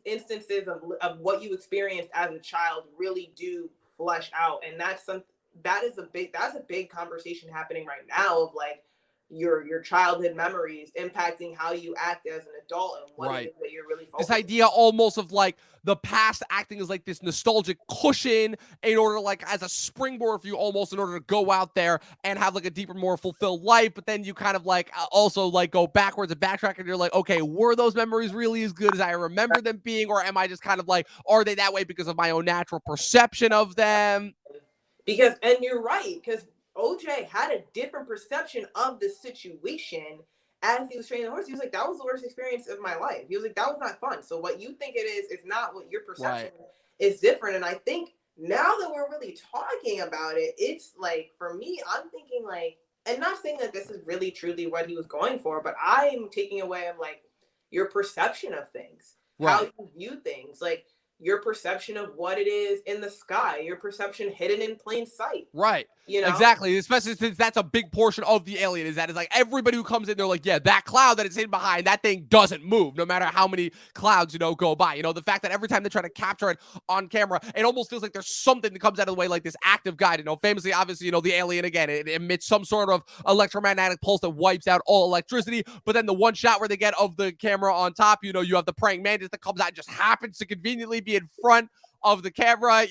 instances of what you experienced as a child really do flesh out. And that's a big conversation happening right now, of like your childhood memories impacting how you act as an adult, and what it is that you're really focused on. This idea almost of like the past acting as like this nostalgic cushion in order to, like, as a springboard for you, almost in order to go out there and have like a deeper, more fulfilled life. But then you kind of like also like go backwards and backtrack, and you're like, okay, were those memories really as good as I remember them being? Or am I just kind of like, are they that way because of my own natural perception of them? Because, and you're right, because OJ had a different perception of the situation as he was training the horse. He was like, that was the worst experience of my life. He was like, that was not fun. So what you think it is not what your perception is different. And I think now that we're really talking about it, it's like, for me, I'm thinking like, and not saying that this is really truly what he was going for, but I'm taking away of like your perception of things, how you view things, like your perception of what it is in the sky, your perception hidden in plain sight. Right. Exactly. Especially since that's a big portion of the Alien, is that it's like everybody who comes in, they're like, yeah, that cloud that it's hidden behind, that thing doesn't move no matter how many clouds, go by. The fact that every time they try to capture it on camera, it almost feels like there's something that comes out of the way, like this active guide. Famously, obviously, the Alien, again, it emits some sort of electromagnetic pulse that wipes out all electricity. But then the one shot where they get of the camera on top, you have the praying mantis that comes out and just happens to conveniently be in front of the camera,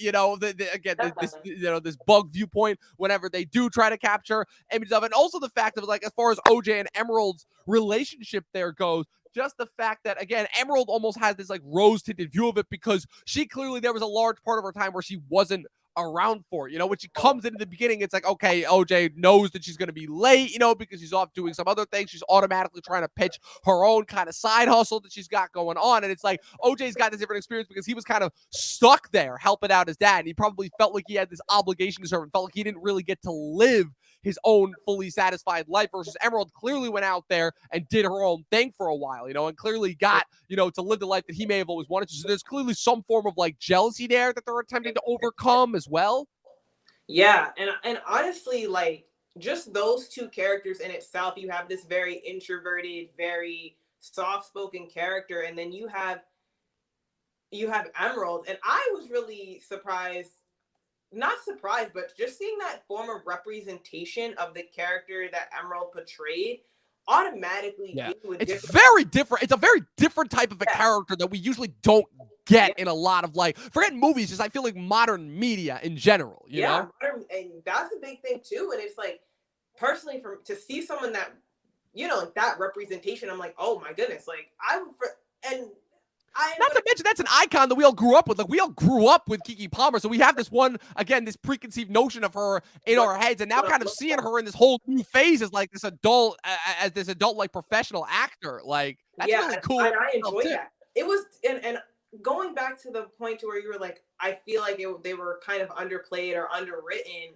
this bug viewpoint whenever they do try to capture images of it. And also the fact of, like, as far as OJ and Emerald's relationship there goes, just the fact that, again, Emerald almost has this like rose-tinted view of it, because she clearly, there was a large part of her time where she wasn't around for. When she comes into the beginning, it's like, okay, OJ knows that she's going to be late, because she's off doing some other things. She's automatically trying to pitch her own kind of side hustle that she's got going on. And it's like, OJ's got this different experience because he was kind of stuck there helping out his dad. And he probably felt like he had this obligation to serve and felt like he didn't really get to live his own fully satisfied life, versus Emerald clearly went out there and did her own thing for a while, and clearly got, to live the life that he may have always wanted to. So there's clearly some form of like jealousy there that they're attempting to overcome as well. Yeah. And honestly, like just those two characters in itself, you have this very introverted, very soft-spoken character. And then you have Emerald. And I was really surprised, not surprised, but just seeing that form of representation of the character that Emerald portrayed automatically. Yeah, it's very different. It's a very different type of a character that we usually don't get in a lot of, like, forget movies, just I feel like modern media in general, you know? And that's a big thing too. And it's like, personally, to see someone that, like that representation, I'm like, oh my goodness, like not to mention that's an icon that we all grew up with. Like, we all grew up with Keke Palmer, so we have this this preconceived notion of her in our heads, and now kind of seeing her in this whole new phase as like this adult, like professional actor. Like, that's really cool. And I enjoyed that. It was, and going back to the point to where you were like, I feel like they were kind of underplayed or underwritten.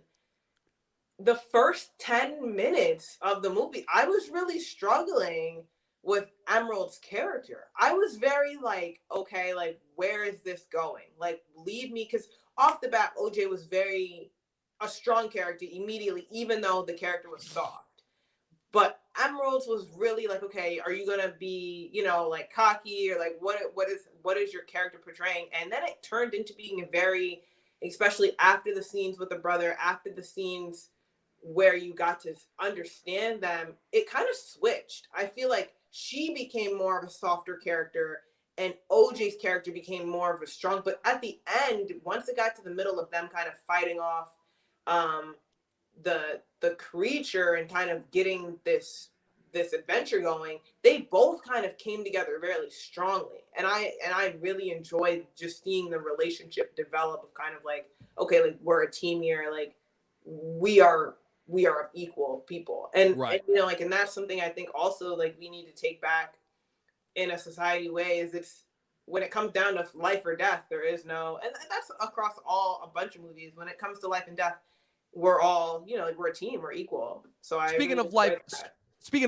The first 10 minutes of the movie, I was really struggling with Emerald's character. I was very like, okay, like, where is this going? Like, lead me, because off the bat, OJ was a strong character immediately, even though the character was soft. But Emerald's was really like, okay, are you gonna be, like cocky, or like what is your character portraying? And then it turned into being a very, especially after the scenes with the brother, after the scenes where you got to understand them, it kind of switched. I feel like she became more of a softer character and OJ's character became more of a strong. But at the end, once it got to the middle of them kind of fighting off the creature and kind of getting this adventure going, they both kind of came together very strongly. And I really enjoyed just seeing the relationship develop of kind of like, okay, like, we're a team here, like we are equal people. And, right. And like, and that's something I think also like we need to take back in a society way, is it's when it comes down to life or death, there is no, and that's across a bunch of movies. When it comes to life and death, we're all, like, we're a team, we're equal. So Speaking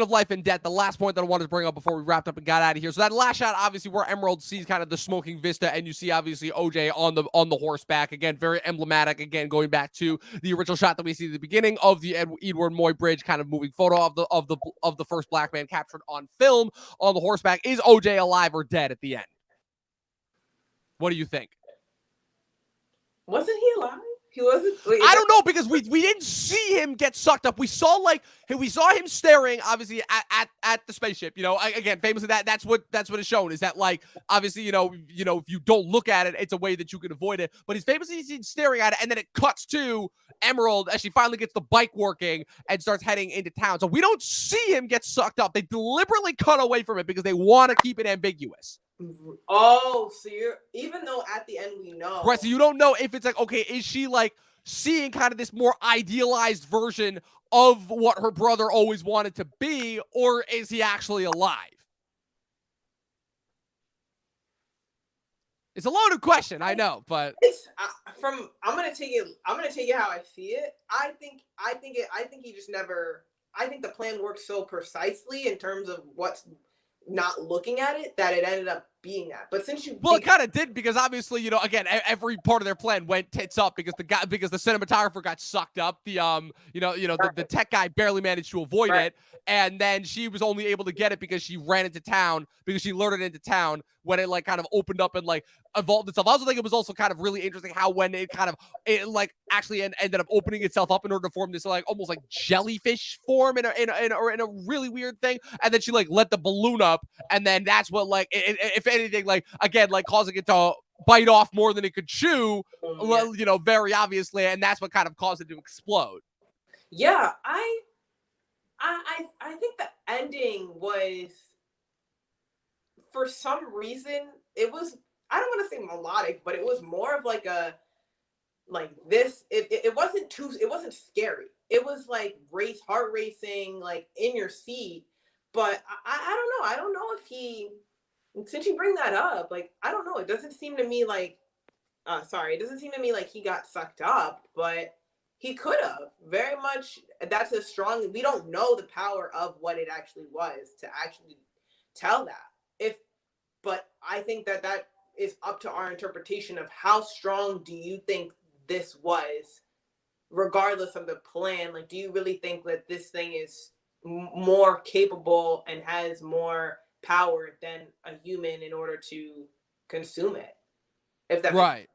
of life and death, the last point that I wanted to bring up before we wrapped up and got out of here. So that last shot, obviously, where Emerald sees kind of the smoking vista, and you see obviously OJ on the horseback. Again, very emblematic. Again, going back to the original shot that we see at the beginning of the Edward Moy Bridge, kind of moving photo of the first black man captured on film on the horseback. Is OJ alive or dead at the end? What do you think? Wasn't he alive? He wasn't. I don't know, because we didn't see him get sucked up. We saw him staring, obviously, at the spaceship. Again, famously that's what is shown, is that, like, obviously, if you don't look at it, it's a way that you can avoid it. But he's famously seen staring at it, and then it cuts to Emerald as she finally gets the bike working and starts heading into town. So we don't see him get sucked up. They deliberately cut away from it because they want to keep it ambiguous. Oh, so even though at the end we know. Right, so you don't know if it's like, okay, is she like seeing kind of this more idealized version of what her brother always wanted to be, or is he actually alive? It's a loaded question, I know, but it's I'm gonna take it how I see it. I think he just never. I think the plan worked so precisely in terms of what's not looking at it that it ended up being that. But since it kind of did, because obviously, again, every part of their plan went tits up because the cinematographer got sucked up. The tech guy barely managed to avoid it, and then she was only able to get it because she ran into town, because she lured it into town when it like kind of opened up and like evolved itself. I also think it was also kind of really interesting how when it actually ended up opening itself up in order to form this like almost like jellyfish form in a really weird thing, and then she like let the balloon up, and then that's what like if anything, like, again, like causing it to bite off more than it could chew, very obviously, and that's what kind of caused it to explode. Yeah, I think the ending was, for some reason, it was, I don't want to say melodic, but it was more of like like this, it wasn't it wasn't scary. It was like heart racing, like in your seat. But I don't know if he, since you bring that up, like, I don't know. It doesn't seem to me like, it doesn't seem to me like he got sucked up, but he could have very much. That's a strong, we don't know the power of what it actually was to actually tell that. But I think that is up to our interpretation of how strong do you think this was, regardless of the plan. Like, do you really think that this thing is more capable and has more power than a human in order to consume it? If that makes sense.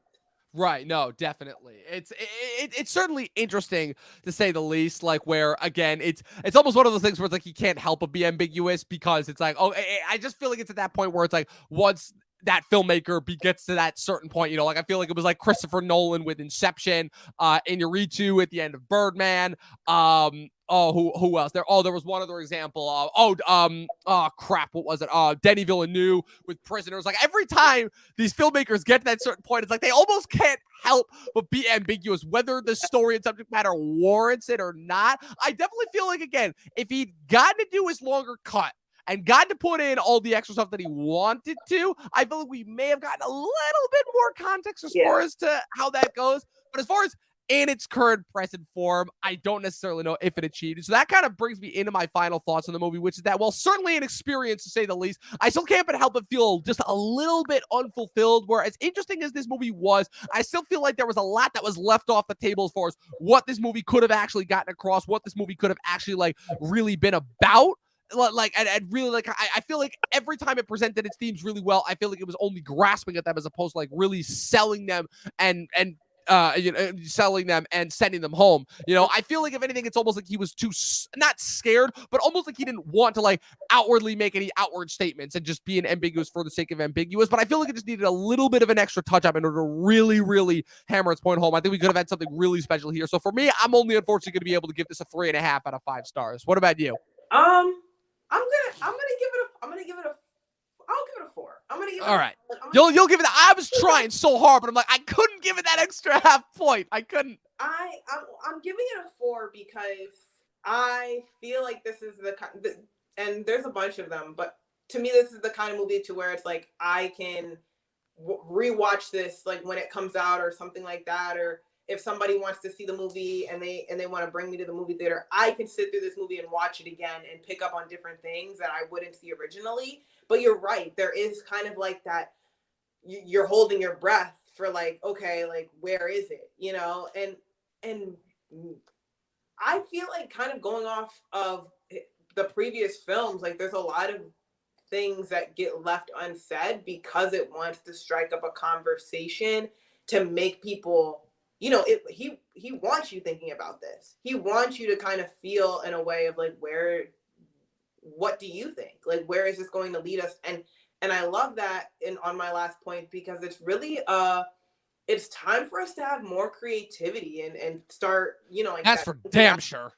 Right. No, definitely. It's certainly interesting to say the least. Like, where again, it's almost one of those things where it's like you can't help but be ambiguous, because it's like, oh, I just feel like it's at that point where it's like, once that filmmaker gets to that certain point, like I feel like it was like Christopher Nolan with Inception, Inarritu at the end of Birdman. Who else? There was one other example. Crap, what was it? Denis Villeneuve with Prisoners. Like, every time these filmmakers get to that certain point, it's like they almost can't help but be ambiguous whether the story and subject matter warrants it or not. I definitely feel like, again, if he'd gotten to do his longer cut and got to put in all the extra stuff that he wanted to, I feel like we may have gotten a little bit more context as far as to how that goes. But as far as in its current present form, I don't necessarily know if it achieved. So that kind of brings me into my final thoughts on the movie, which is that, while certainly an experience to say the least, I still can't but help but feel just a little bit unfulfilled. Where, as interesting as this movie was, I still feel like there was a lot that was left off the table as far as what this movie could have actually gotten across, what this movie could have actually like really been about. Like, and really, like, I feel like every time it presented its themes really well, I feel like it was only grasping at them as opposed to like really selling them and selling them and sending them home. I feel like, if anything, it's almost like he was too not scared, but almost like he didn't want to like outwardly make any outward statements and just being ambiguous for the sake of ambiguous. But I feel like it just needed a little bit of an extra touch up in order to really, really hammer its point home. I think we could have had something really special here. So for me, I'm only unfortunately going to be able to give this a 3.5 out of 5 stars. What about you? I'll give it a 4. I'm gonna give it. All right. You'll give it that. I was trying so hard, but I'm like, I couldn't give it that extra half point. I couldn't. I'm giving it a 4 because I feel like this is and there's a bunch of them, but to me, this is the kind of movie to where it's like I can rewatch this like when it comes out or something like that, or if somebody wants to see the movie and they want to bring me to the movie theater, I can sit through this movie and watch it again and pick up on different things that I wouldn't see originally. But you're right. There is kind of like that, you're holding your breath for like, okay, like, where is it? And I feel like, kind of going off of the previous films, like, there's a lot of things that get left unsaid because it wants to strike up a conversation to make people, he wants you thinking about this. He wants you to kind of feel in a way of like, what do you think? Like, where is this going to lead us? And I love that on my last point, because it's really, it's time for us to have more creativity and start, like, that's for damn sure.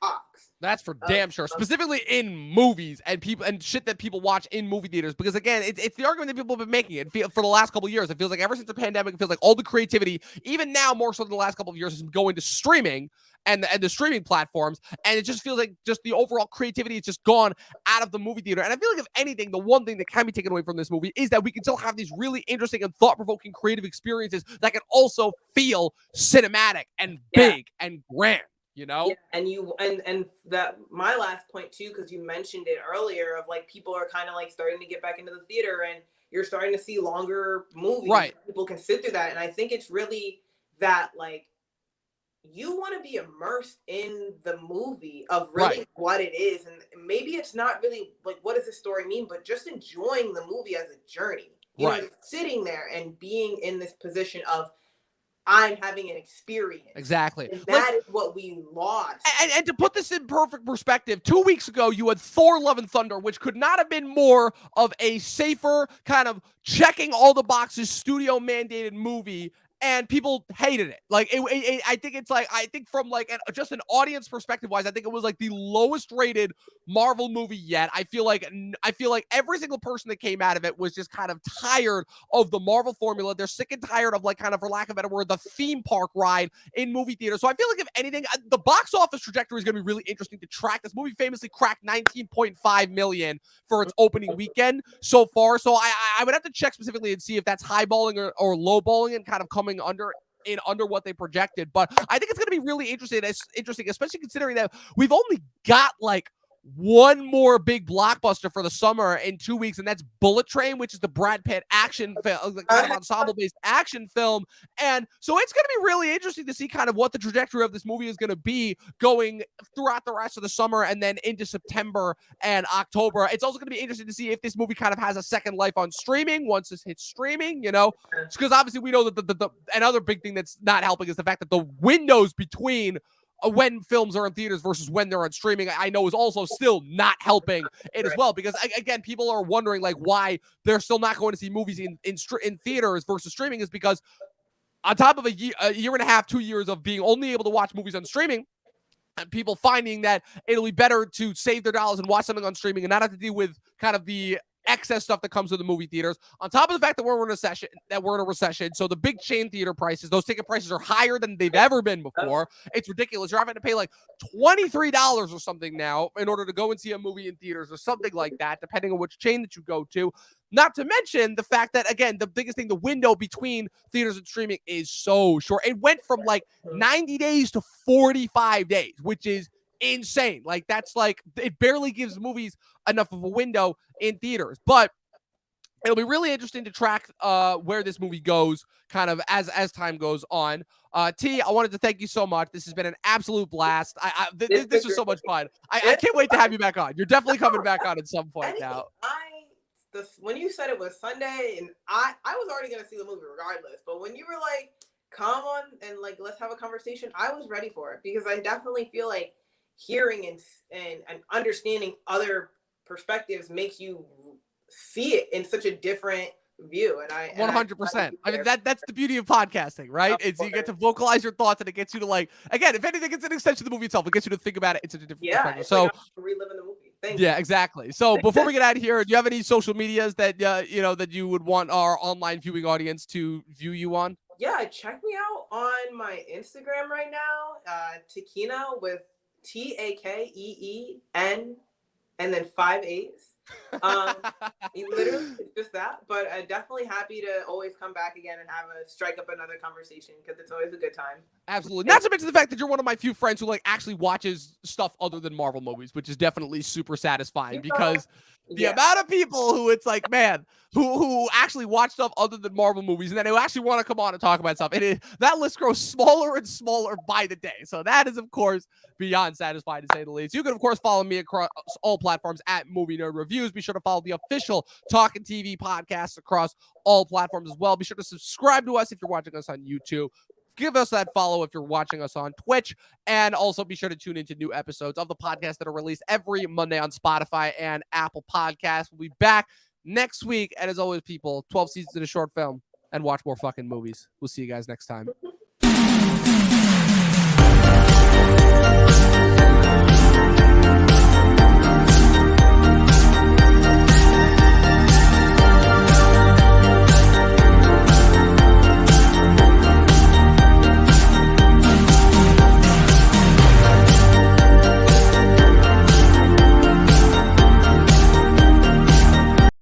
That's for damn sure. Specifically in movies and people and shit that people watch in movie theaters. Because again, it's the argument that people have been making it for the last couple of years. It feels like ever since the pandemic, it feels like all the creativity, even now more so than the last couple of years, is going to streaming and the streaming platforms. And it just feels like just the overall creativity is just gone out of the movie theater. And I feel like, if anything, the one thing that can be taken away from this movie is that we can still have these really interesting and thought-provoking creative experiences that can also feel cinematic and big and grand. Yeah, and that my last point too, because you mentioned it earlier, of like, people are kind of like starting to get back into the theater and you're starting to see longer movies. Right. People can sit through that. And I think it's really that, like, you want to be immersed in the movie of really what it is. And maybe it's not really like, what does this story mean, but just enjoying the movie as a journey, sitting there and being in this position of, I'm having an experience. Exactly. And that is what we lost. And to put this in perfect perspective, 2 weeks ago, you had Thor: Love and Thunder, which could not have been more of a safer, kind of checking all the boxes, studio mandated movie. and people hated it. Like I think it's like, I think from like just an audience perspective wise, I think it was like the lowest rated Marvel movie yet. I feel like every single person that came out of it was just kind of tired of the Marvel formula. They're sick and tired of, like, kind of, for lack of a better word, the theme park ride in movie theaters. So I feel like, if anything, the box office trajectory is going to be really interesting to track. This movie famously cracked 19.5 million for its opening weekend so far. So I would have to check specifically and see if that's highballing or lowballing and kind of coming under what they projected. But I think it's going to be really interesting, especially considering that we've only got like one more big blockbuster for the summer in 2 weeks, and that's Bullet Train, which is the Brad Pitt action film, kind of ensemble-based action film. And so it's going to be really interesting to see kind of what the trajectory of this movie is going to be going throughout the rest of the summer and then into September and October. It's also going to be interesting to see if this movie kind of has a second life on streaming once this hits streaming, because obviously we know that the another big thing that's not helping is the fact that the windows between when films are in theaters versus when they're on streaming, I know, is also still not helping it as well. Because again, people are wondering like why they're still not going to see movies in theaters versus streaming, is because on top of a year and a half, 2 years of being only able to watch movies on streaming, and people finding that it'll be better to save their dollars and watch something on streaming and not have to deal with kind of the excess stuff that comes with the movie theaters. On top of the fact that we're in a recession, so the big chain theater prices, those ticket prices are higher than they've ever been before. It's ridiculous. You're having to pay like $23 or something now in order to go and see a movie in theaters or something like that, depending on which chain that you go to. Not to mention the fact that, again, the biggest thing, the window between theaters and streaming is so short. It went from like 90 days to 45 days, which is insane. Like, that's like, it barely gives movies enough of a window in theaters. But it'll be really interesting to track where this movie goes kind of as time goes on. T, I wanted to thank you so much. This has been an absolute blast. This was so much fun. I can't wait to have you back on. You're definitely coming back on at some point now. When you said it was Sunday, and I was already going to see the movie regardless, but when you were like, come on and like, let's have a conversation, I was ready for it, because I definitely feel like hearing and understanding other perspectives makes you see it in such a different view. And 100%. I mean, that's the beauty of podcasting, right? It's you get to vocalize your thoughts, and it gets you to, like, again, if anything, it's an extension of the movie itself. It gets you to think about it. It's a different perspective. So, like reliving the movie. Thank you. Yeah, exactly. So before we get out of here, do you have any social medias that that you would want our online viewing audience to view you on? Yeah, check me out on my Instagram right now, Takeena with TAKEEN and then 5 A's. Literally, it's just that. But I'm definitely happy to always come back again and have a strike up another conversation, because it's always a good time. Absolutely. Not to mention the fact that you're one of my few friends who like actually watches stuff other than Marvel movies, which is definitely super satisfying, because the amount of people who it's like, man, who actually watch stuff other than Marvel movies, and then who actually want to come on and talk about stuff, and that list grows smaller and smaller by the day. So that is, of course, beyond satisfying, to say the least. You can, of course, follow me across all platforms at Movie Nerd Reviews. Be sure to follow the official Talking TV podcast across all platforms as well. Be sure to subscribe to us if you're watching us on YouTube. Give us that follow if you're watching us on Twitch. And also be sure to tune into new episodes of the podcast that are released every Monday on Spotify and Apple Podcasts. We'll be back next week. And as always, people, 12 seasons in a short film, and watch more fucking movies. We'll see you guys next time.